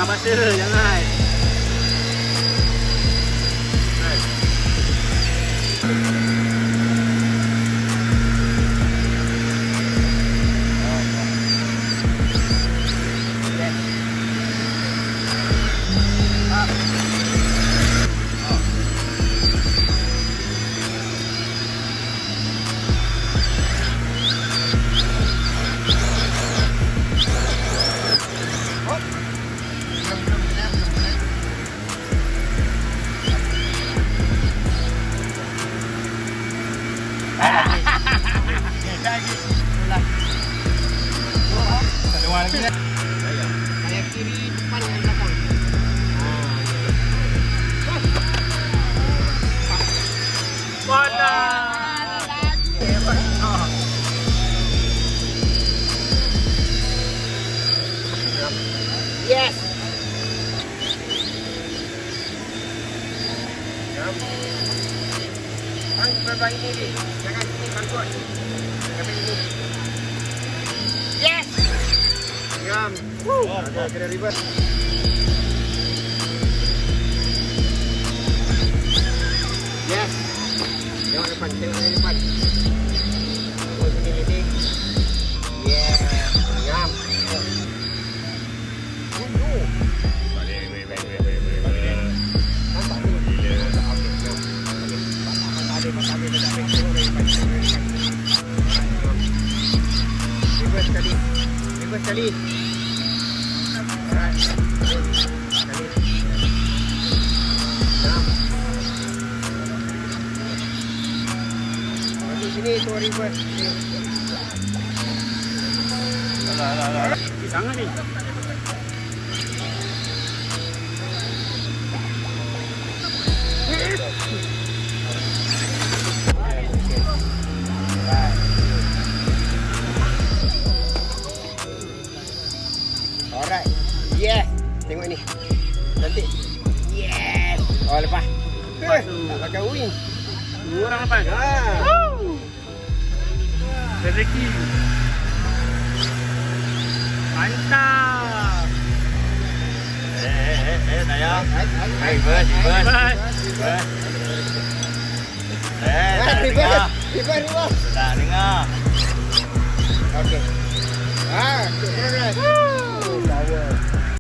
Jangan baca, jangan. Kayak kiri depan dengan belakang. Mana? Yes. Bang, berbalik ini. Jangan sini bantuan. Sampai ini. Yes. Ngam. Ada kena ribet. Yes. Tengok depan, depan. Oh, sini. Yeah. Ngam. Ribet sekali. Alright. Sekali. Masuk sini tu ribet. Alah. Sangat ni. Alright. Yes. Tengok ni. Cantik. Yes. Oh, lepas. Tak pakai wing. 2 orang lepas. Rezeki. Mantap. Sayang. Bas. Ribet. Tak dengar. Okey. Okey.